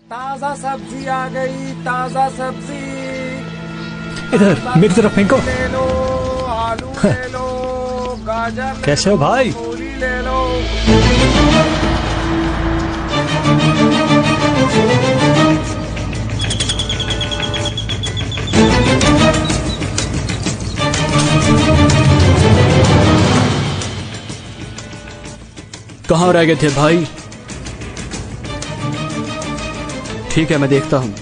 ताजा सब्जी आ गई, ताजा सब्जी। इधर मेरी तरफ फेंको। ले लो, आलू ले लो, गाजर कैसे हो भाई? मूली ले लो। कहाँ रह गए थे भाई? ठीक है, मैं देखता हूँ।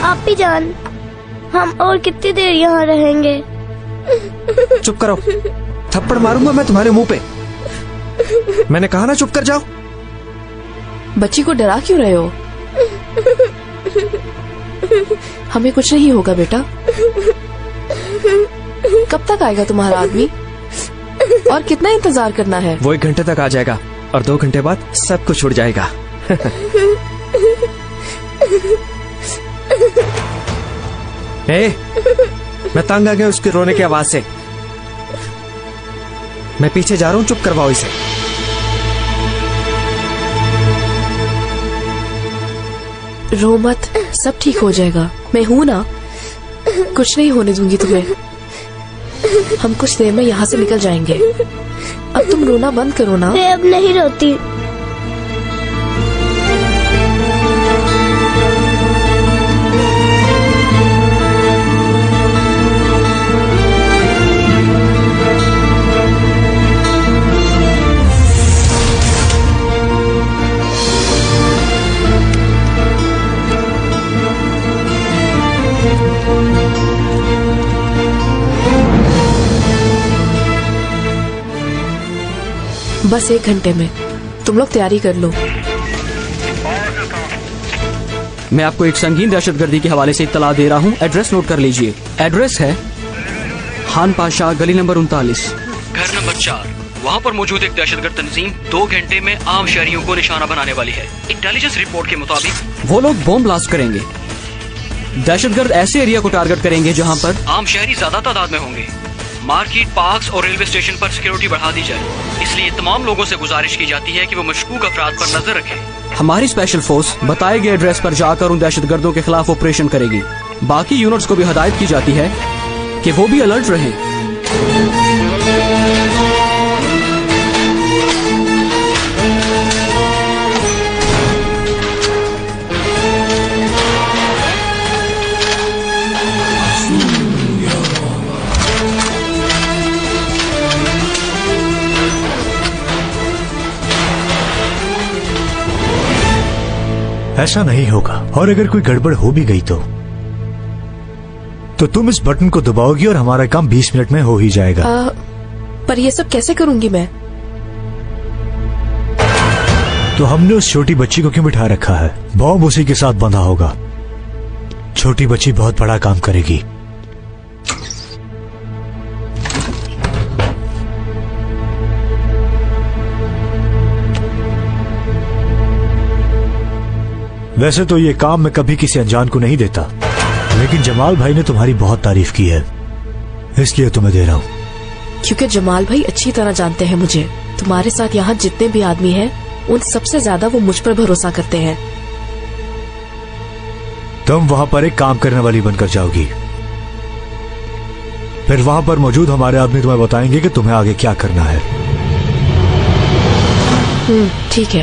आपी जान, हम और कितनी देर यहाँ रहेंगे? चुप करो, थप्पड़ मारूंगा मैं तुम्हारे मुंह पे। मैंने कहा ना चुप कर जाओ। बच्ची को डरा क्यों रहे हो? हमें कुछ नहीं होगा बेटा। कब तक आएगा तुम्हारा आदमी? और कितना इंतजार करना है? वो 1 घंटे तक आ जाएगा और 2 घंटे बाद सब कुछ उड़ जाएगा। मैं तंग आ गया उसके रोने की आवाज से। मैं पीछे जा रहा हूँ, चुप करवाओ इसे। रो मत, सब ठीक हो जाएगा। मैं हूँ ना, कुछ नहीं होने दूंगी तुम्हें। हम कुछ देर में यहाँ से निकल जाएंगे। अब तुम रोना बंद करो ना। मैं अब नहीं रोती। बस 1 घंटे में तुम लोग तैयारी कर लो। मैं आपको एक संगीन दहशतगर्दी के हवाले से इत्तला दे रहा हूँ। एड्रेस नोट कर लीजिए। एड्रेस है खान पाशा, गली नंबर 39, घर नंबर 4। वहाँ पर मौजूद एक दहशतगर्द तंजीम 2 घंटे में आम शहरियों को निशाना बनाने वाली है। इंटेलिजेंस रिपोर्ट के मुताबिक वो लोग बॉम्ब ब्लास्ट करेंगे। दहशतगर्द ऐसे एरिया को टारगेट करेंगे जहाँ पर आम शहरी ज्यादा तादाद में होंगे। मार्केट, पार्क्स और रेलवे स्टेशन पर सिक्योरिटी बढ़ा दी जाए। इसलिए तमाम लोगों से गुजारिश की जाती है कि वो मशकूक अफराद पर नजर रखें। हमारी स्पेशल फोर्स बताए गए एड्रेस पर जाकर उन दहशतगर्दों के खिलाफ ऑपरेशन करेगी। बाकी यूनिट्स को भी हिदायत की जाती है कि वो भी अलर्ट रहें। ऐसा नहीं होगा, और अगर कोई गड़बड़ हो भी गई तो तुम इस बटन को दबाओगी और हमारा काम 20 मिनट में हो ही जाएगा। पर ये सब कैसे करूंगी मैं? तो हमने उस छोटी बच्ची को क्यों बिठा रखा है? बॉम्ब उसी के साथ बंधा होगा। छोटी बच्ची बहुत बड़ा काम करेगी। वैसे तो ये काम मैं कभी किसी अनजान को नहीं देता, लेकिन जमाल भाई ने तुम्हारी बहुत तारीफ की है, इसलिए तुम्हें दे रहा हूँ। क्योंकि जमाल भाई अच्छी तरह जानते हैं मुझे। तुम्हारे साथ यहाँ जितने भी आदमी हैं, उन सबसे ज्यादा वो मुझ पर भरोसा करते हैं। तुम वहां पर एक काम करने वाली बनकर जाओगी, फिर वहां पर मौजूद हमारे आदमी तुम्हें बताएंगे कि तुम्हें आगे क्या करना है। ठीक है।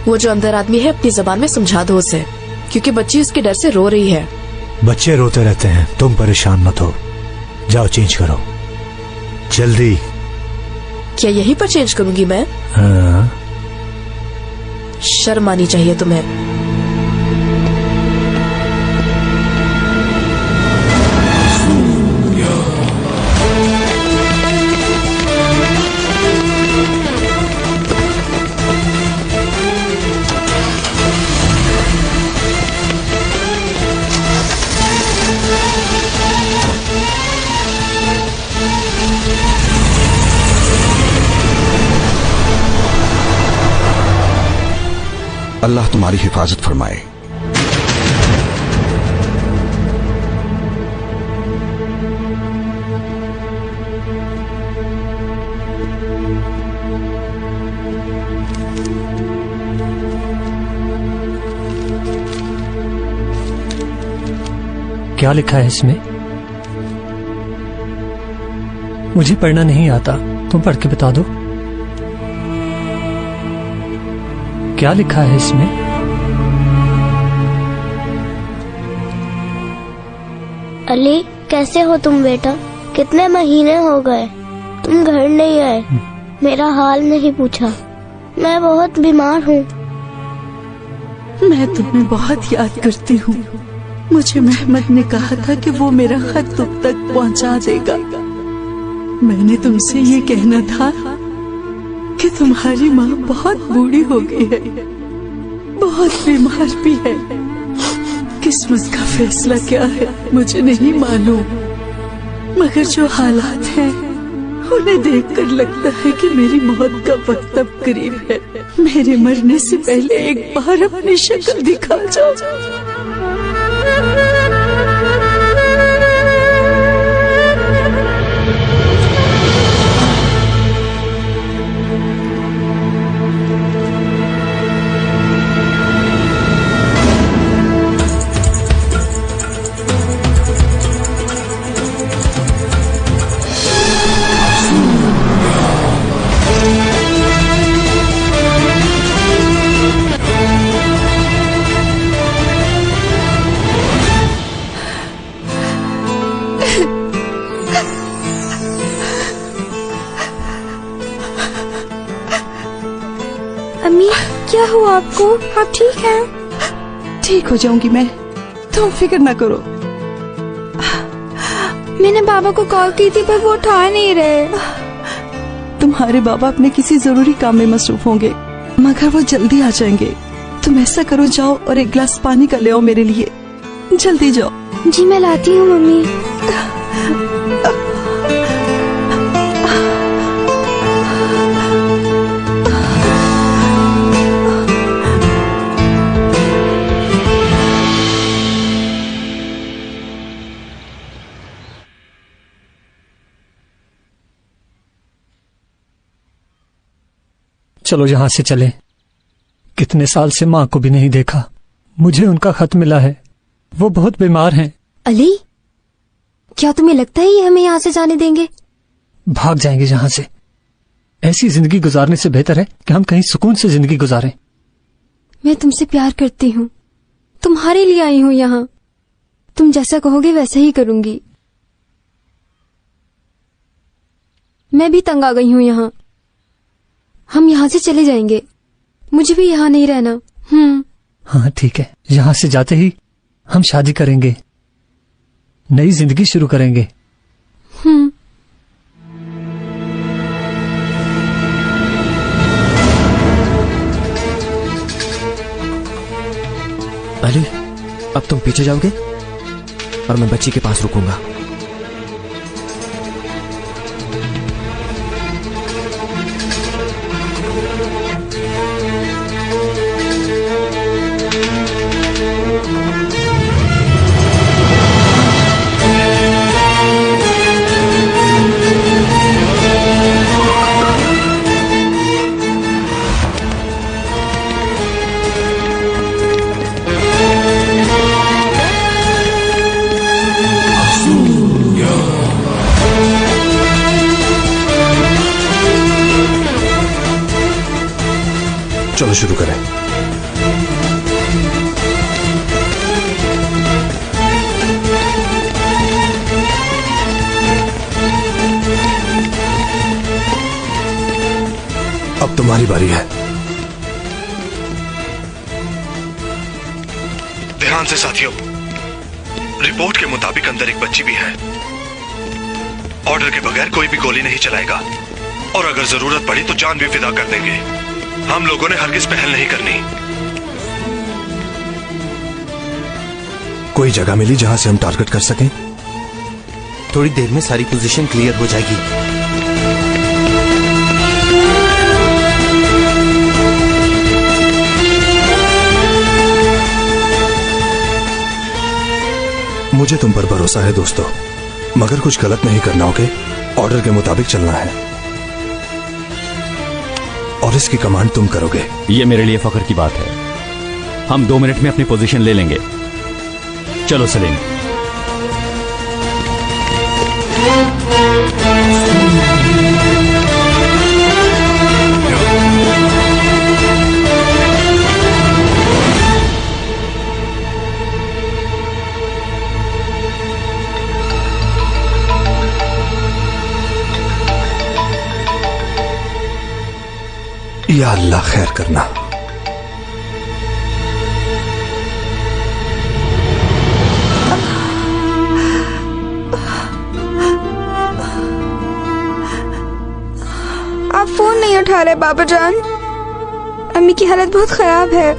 वो जो अंदर आदमी है अपनी जबान में समझा दो उसे, क्योंकि बच्ची उसके डर से रो रही है। बच्चे रोते रहते हैं, तुम परेशान मत हो। जाओ चेंज करो जल्दी। क्या यहीं पर चेंज करूंगी मैं? हाँ। शर्म आनी चाहिए तुम्हें। अल्लाह तुम्हारी हिफाजत फरमाए। क्या लिखा है इसमें? मुझे पढ़ना नहीं आता, तुम पढ़ के बता दो। क्या लिखा है इसमें? अली, कैसे हो तुम बेटा? कितने महीने हो गए तुम घर नहीं आए, मेरा हाल नहीं पूछा। मैं बहुत बीमार हूँ। मैं तुम्हें बहुत याद करती हूँ। मुझे महमद ने कहा था कि वो मेरा खत तुम तक पहुँचा देगा। मैंने तुमसे ये कहना था कि तुम्हारी माँ बहुत बूढ़ी हो गई है, बहुत बीमार भी है। किस्मत का फैसला क्या है मुझे नहीं मालूम, मगर जो हालात हैं उन्हें देखकर लगता है कि मेरी मौत का वक्त अब करीब है। मेरे मरने से पहले एक बार अपनी शक्ल दिखा जाओ। अम्मी, क्या हुआ आपको? आप ठीक हैं? ठीक हो जाऊंगी मैं, तुम फिक्र ना करो। मैंने बाबा को कॉल की थी पर वो उठा नहीं रहे। तुम्हारे बाबा अपने किसी जरूरी काम में मसरूफ होंगे, मगर वो जल्दी आ जाएंगे। तुम ऐसा करो, जाओ और एक गिलास पानी का ले आओ मेरे लिए। जल्दी जाओ। जी मैं लाती हूँ मम्मी। चलो यहां से चले। कितने साल से माँ को भी नहीं देखा। मुझे उनका खत मिला है, वो बहुत बीमार हैं। अली, क्या तुम्हें लगता है ये हमें यहाँ से जाने देंगे? भाग जाएंगे यहाँ से। ऐसी जिंदगी गुजारने से बेहतर है कि हम कहीं सुकून से जिंदगी गुजारें। मैं तुमसे प्यार करती हूँ, तुम्हारे लिए आई हूँ यहाँ। तुम जैसा कहोगे वैसा ही करूंगी। मैं भी तंग आ गई हूँ यहाँ। हम यहाँ से चले जाएंगे, मुझे भी यहाँ नहीं रहना। हाँ ठीक है, यहाँ से जाते ही हम शादी करेंगे, नई जिंदगी शुरू करेंगे। अली, अब तुम पीछे जाओगे और मैं बच्ची के पास रुकूंगा। चलो शुरू करें। अब तुम्हारी बारी है। ध्यान से साथियों, रिपोर्ट के मुताबिक अंदर एक बच्ची भी है। ऑर्डर के बगैर कोई भी गोली नहीं चलाएगा और अगर जरूरत पड़ी तो जान भी फिदा कर देंगे। हम लोगों ने हरगिज पहल नहीं करनी। कोई जगह मिली जहां से हम टारगेट कर सकें? थोड़ी देर में सारी पोजीशन क्लियर हो जाएगी। मुझे तुम पर भरोसा है दोस्तों, मगर कुछ गलत नहीं करना, ओके? ऑर्डर के मुताबिक चलना है और इसकी कमांड तुम करोगे। ये मेरे लिए फख्र की बात है। हम 2 मिनट में अपनी पोजीशन ले लेंगे। चलो सलीम। या अल्लाह खैर करना। आप फोन नहीं उठा रहे बाबा जान। अम्मी की हालत बहुत खराब है।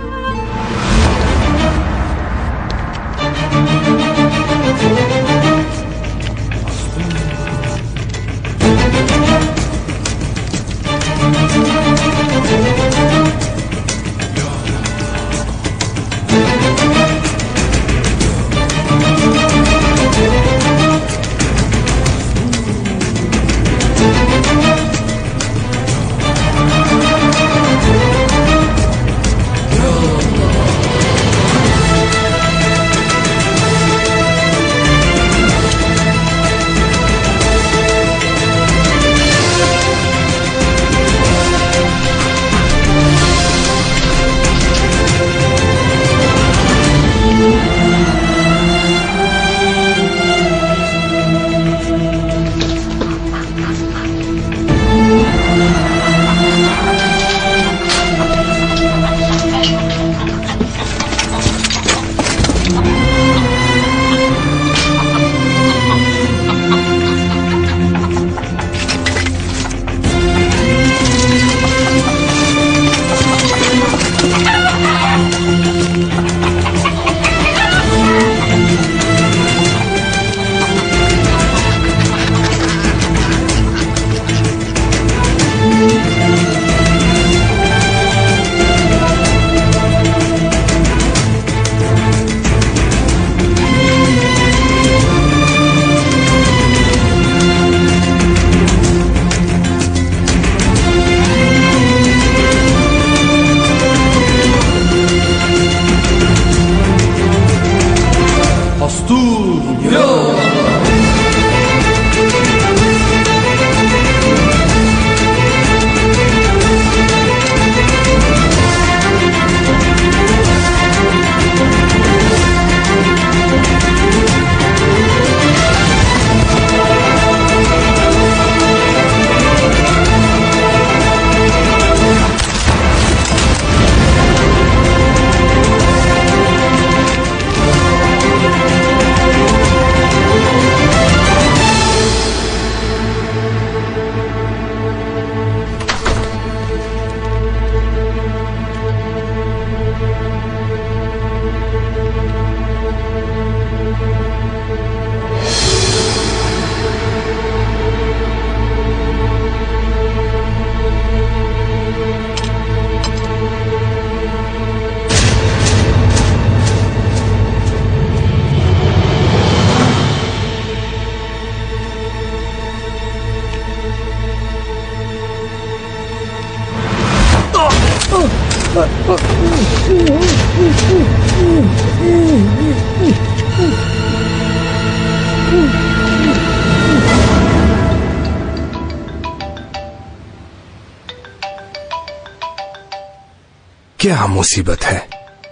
क्या मुसीबत है?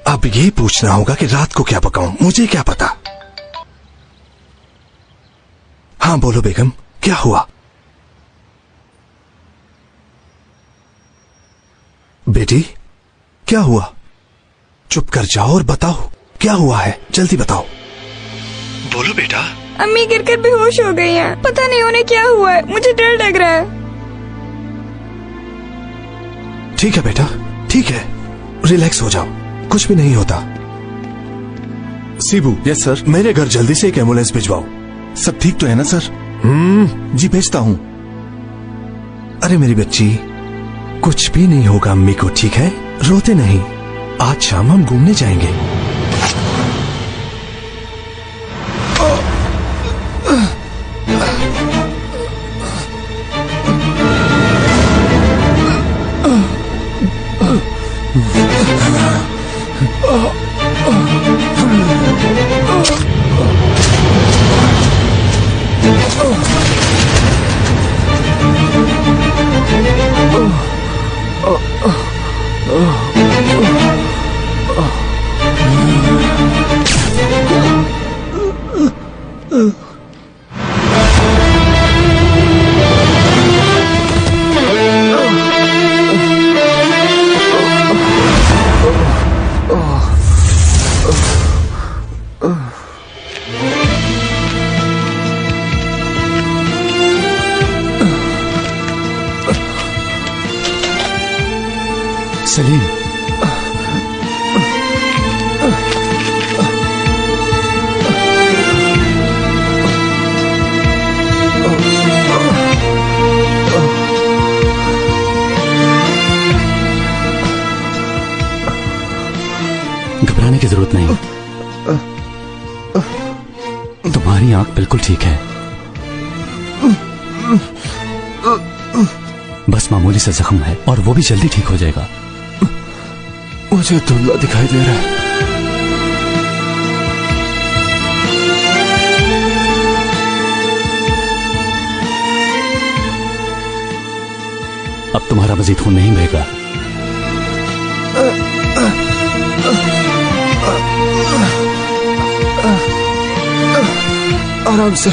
अब ये पूछना होगा कि रात को क्या पकाऊं, मुझे क्या पता। हाँ बोलो बेगम, क्या हुआ? बेटी क्या हुआ? चुप कर जाओ और बताओ क्या हुआ है, जल्दी बताओ। बोलो बेटा। अम्मी गिरकर बेहोश हो गई हैं। पता नहीं उन्हें क्या हुआ है, मुझे डर लग रहा है। ठीक है बेटा, ठीक है, रिलैक्स हो जाओ, कुछ भी नहीं होता। सीबू। Yes sir. मेरे घर जल्दी से एक एम्बुलेंस भिजवाओ। सब ठीक तो है ना सर? जी भेजता हूँ। अरे मेरी बच्ची, कुछ भी नहीं होगा अम्मी को, ठीक है? रोते नहीं। आज शाम हम घूमने जाएंगे। सलीम, घबराने की जरूरत नहीं, तुम्हारी आंख बिल्कुल ठीक है। बस मामूली सा जख्म है और वो भी जल्दी ठीक हो जाएगा। मुझे धुंधला दिखाई दे रहा है। अब तुम्हारा मजीद खून नहीं बहेगा। आराम से।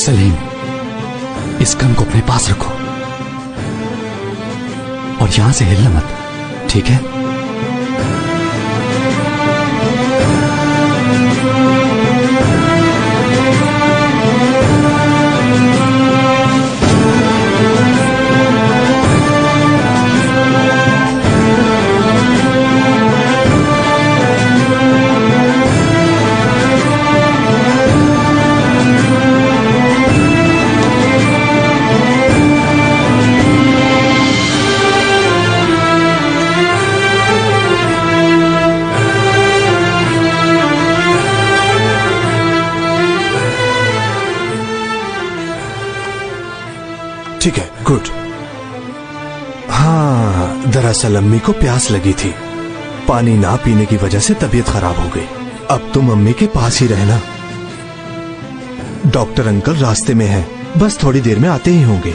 सलीम, इस गन को अपने पास रखो और यहां से हिलना मत, ठीक है? ठीक है, गुड। हाँ, दरअसल अम्मी को प्यास लगी थी, पानी ना पीने की वजह से तबीयत खराब हो गई। अब तुम अम्मी के पास ही रहना। डॉक्टर अंकल रास्ते में हैं, बस थोड़ी देर में आते ही होंगे।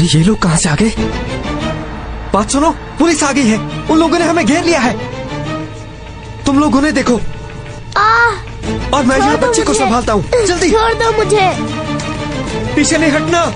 अरे ये लोग कहाँ से आ गए? बात सुनो, पुलिस आ गई है। उन लोगों ने हमें घेर लिया है। तुम लोग उन्हें देखो और मैं यहाँ बच्चे को संभालता हूँ। जल्दी छोड़ दो मुझे। पीछे नहीं हटना।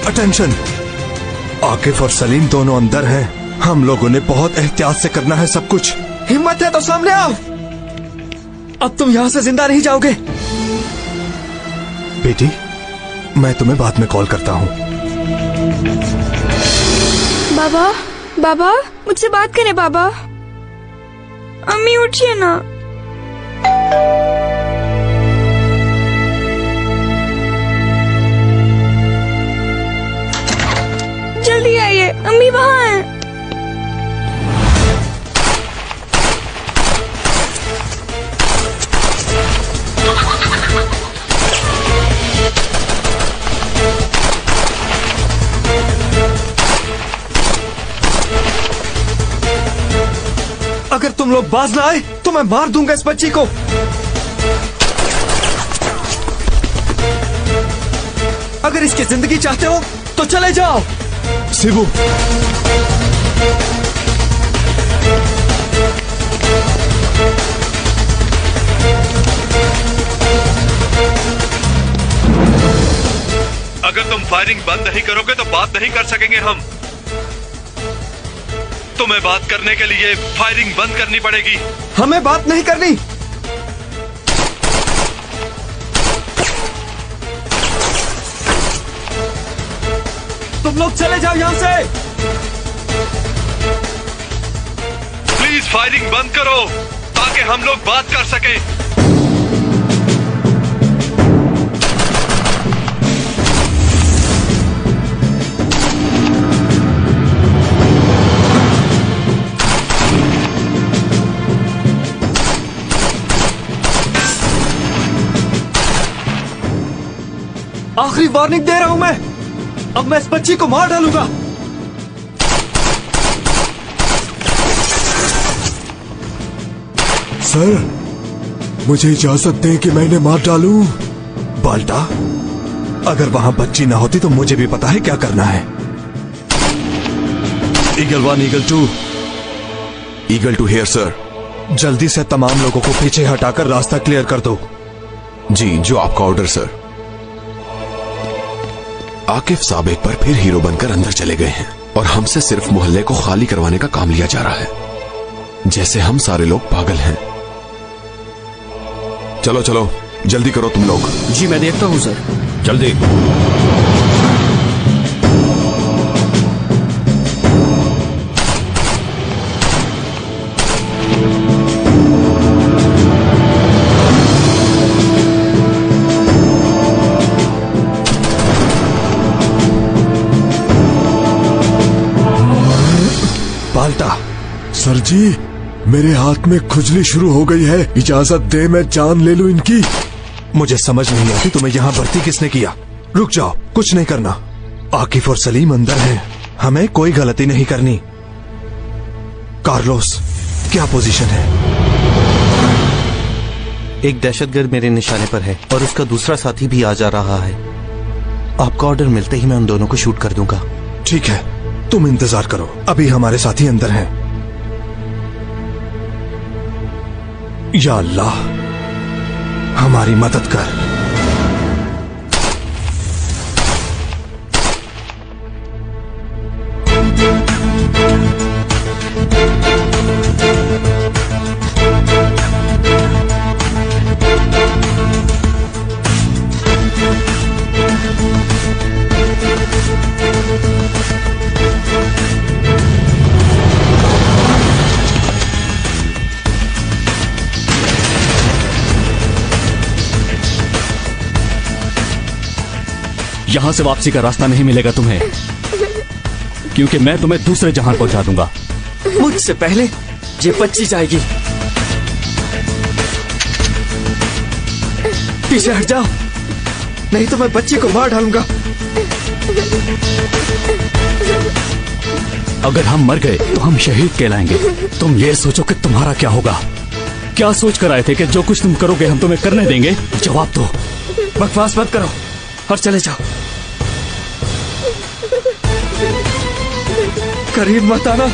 अटेंशन, आकिफ और सलीम दोनों अंदर हैं। हम लोगों ने बहुत एहतियात से करना है सब कुछ। हिम्मत है तो सामने आओ। अब तुम यहाँ से जिंदा नहीं जाओगे। बेटी, मैं तुम्हें बाद में कॉल करता हूँ। बाबा, बाबा, मुझसे बात करें बाबा। अम्मी उठिए ना। जल्दी आइए, अम्मी वहाँ हैं। अगर तुम लोग बाज ना आए तो मैं मार दूंगा इस बच्ची को। अगर इसकी जिंदगी चाहते हो तो चले जाओ। शिबू, अगर तुम फायरिंग बंद नहीं करोगे तो बात नहीं कर सकेंगे हम। तुम्हें बात करने के लिए फायरिंग बंद करनी पड़ेगी। हमें बात नहीं करनी। तुम लोग चले जाओ यहाँ से। प्लीज फायरिंग बंद करो ताकि हम लोग बात कर सकें। आखिरी वार्निंग दे रहा हूं मैं। अब मैं इस बच्ची को मार डालूंगा। सर, मुझे इजाजत दें कि मैं इन्हें मार डालूं। बाल्टा, अगर वहां बच्ची ना होती तो मुझे भी पता है क्या करना है। Eagle 1, eagle 2, eagle 2 here sir. जल्दी से तमाम लोगों को पीछे हटाकर रास्ता क्लियर कर दो। जी, जो आपका ऑर्डर सर। आकिफ साहब एक बार फिर हीरो बनकर अंदर चले गए हैं और हमसे सिर्फ मोहल्ले को खाली करवाने का काम लिया जा रहा है, जैसे हम सारे लोग पागल हैं। चलो चलो, जल्दी करो तुम लोग। जी मैं देखता हूँ सर। जल्दी। बाल्टा, सर जी, मेरे हाथ में खुजली शुरू हो गई है। इजाजत दे मैं जान ले लूं इनकी। मुझे समझ नहीं आती तुम्हें यहाँ भर्ती किसने किया। रुक जाओ, कुछ नहीं करना। आकिफ और सलीम अंदर हैं, हमें कोई गलती नहीं करनी। कार्लोस, क्या पोजीशन है? एक दहशतगर्द मेरे निशाने पर है और उसका दूसरा साथी भी आ जा रहा है। आपका ऑर्डर मिलते ही मैं उन दोनों को शूट कर दूंगा। ठीक है, तुम इंतजार करो, अभी हमारे साथी अंदर हैं। या अल्लाह, हमारी मदद कर। यहां से वापसी का रास्ता नहीं मिलेगा तुम्हें, क्योंकि मैं तुम्हें दूसरे जहां पहुंचा दूंगा। मुझसे पहले ये बच्ची जाएगी। पीछे हट जाओ, नहीं तो मैं बच्ची को मार डालूंगा। अगर हम मर गए तो हम शहीद कहलाएंगे। तुम ये सोचो कि तुम्हारा क्या होगा। क्या सोच कर आए थे कि जो कुछ तुम करोगे हम तुम्हें करने देंगे? जवाब दो। बकवास मत करो और चले जाओ। करीब मत आना।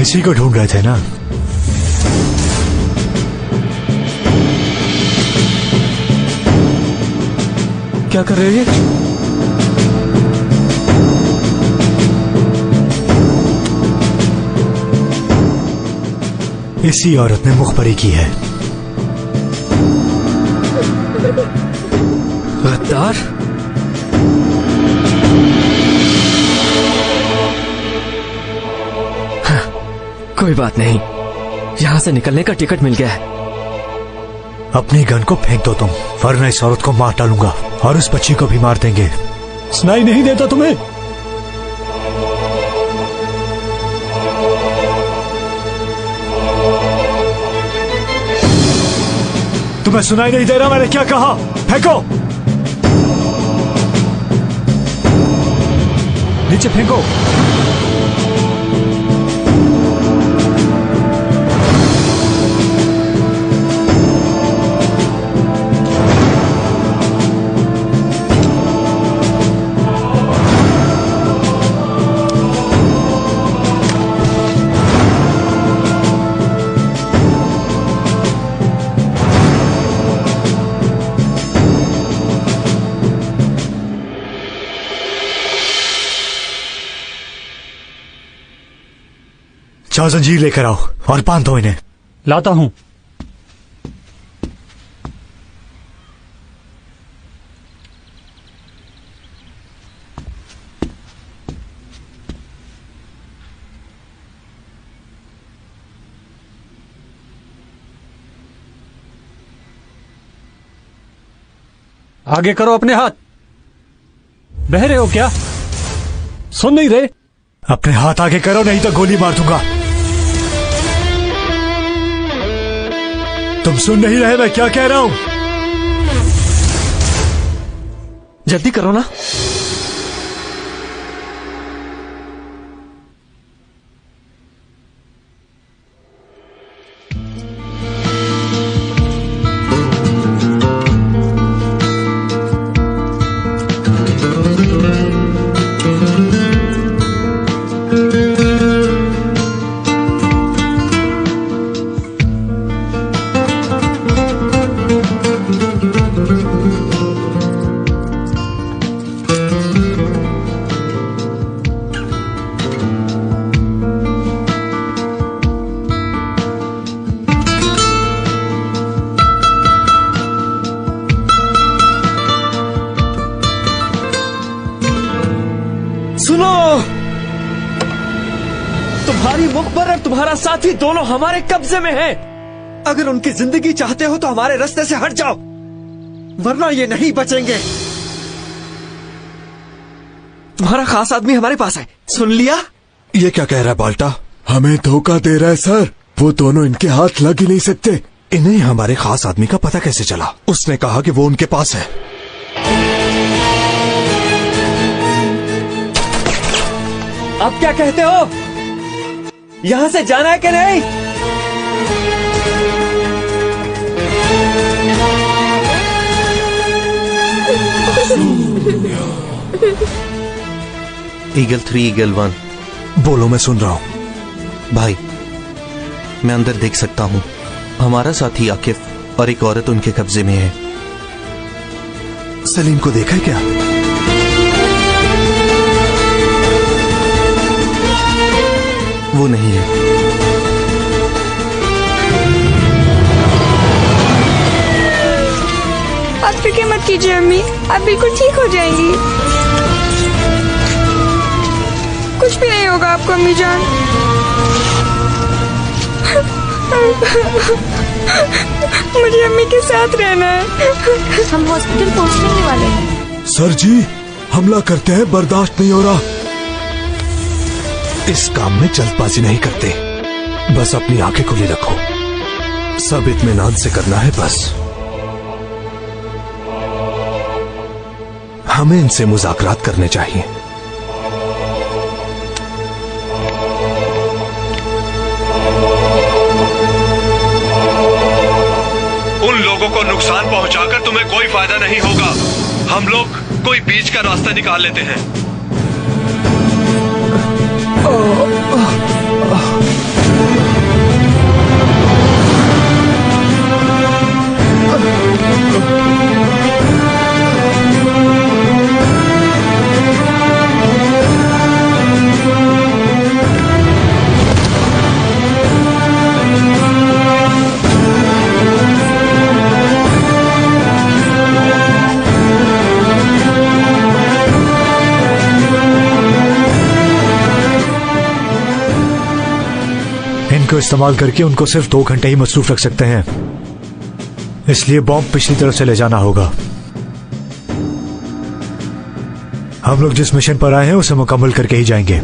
इसी को ढूंढ रहे थे ना? क्या कर रहे हो? इसी औरत ने मुखबरी की है। गद्दार। कोई बात नहीं, यहां से निकलने का टिकट मिल गया है। अपनी गन को फेंक दो तुम, वरना इस औरत को मार डालूंगा और उस बच्ची को भी मार देंगे। सुनाई नहीं देता तुम्हें? तुम्हें सुनाई नहीं दे रहा मैंने क्या कहा? फेंको, नीचे फेंको। जाओ जंजीर लेकर आओ और बांधो इन्हें। लाता हूं। आगे करो अपने हाथ। बह रहे हो क्या? सुन नहीं रहे? अपने हाथ आगे करो नहीं तो गोली मार दूंगा। तुम सुन नहीं रहे मैं क्या कह रहा हूं? जल्दी करो ना। सुनो, तुम्हारी मुखबर और तुम्हारा साथी दोनों हमारे कब्जे में हैं। अगर उनकी जिंदगी चाहते हो तो हमारे रास्ते से हट जाओ, वरना ये नहीं बचेंगे। तुम्हारा खास आदमी हमारे पास है, सुन लिया? ये क्या कह रहा है बाल्टा? हमें धोखा दे रहा है सर। वो दोनों इनके हाथ लग ही नहीं सकते। इन्हें हमारे खास आदमी का पता कैसे चला? उसने कहा कि वो उनके पास है। आप क्या कहते हो? यहाँ से जाना है कि नहीं? Eagle 3 eagle 1। बोलो, मैं सुन रहा हूँ। भाई, मैं अंदर देख सकता हूँ। हमारा साथी आकिफ और एक औरत उनके कब्जे में है। सलीम को देखा है क्या? वो नहीं है। आप फिक्र मत कीजिए अम्मी, आप बिल्कुल ठीक हो जाएंगी। कुछ भी नहीं होगा आपको अम्मी जान। मुझे अम्मी के साथ रहना है। हम हॉस्पिटल पहुंचने ही वाले हैं। सर जी, हमला करते हैं, बर्दाश्त नहीं हो रहा। इस काम में जल्दबाजी नहीं करते, बस अपनी आंखें खुली रखो। सब इत्मीनान से करना है बस। हमें इनसे मुज़ाकरात करने चाहिए। उन लोगों को नुकसान पहुंचाकर तुम्हें कोई फायदा नहीं होगा। हम लोग कोई बीच का रास्ता निकाल लेते हैं। इनको इस्तेमाल करके उनको सिर्फ 2 घंटे ही मसरूफ रख सकते हैं, इसलिए बॉम्ब पिछली तरफ से ले जाना होगा। हम लोग जिस मिशन पर आए हैं उसे मुकम्मल करके ही जाएंगे।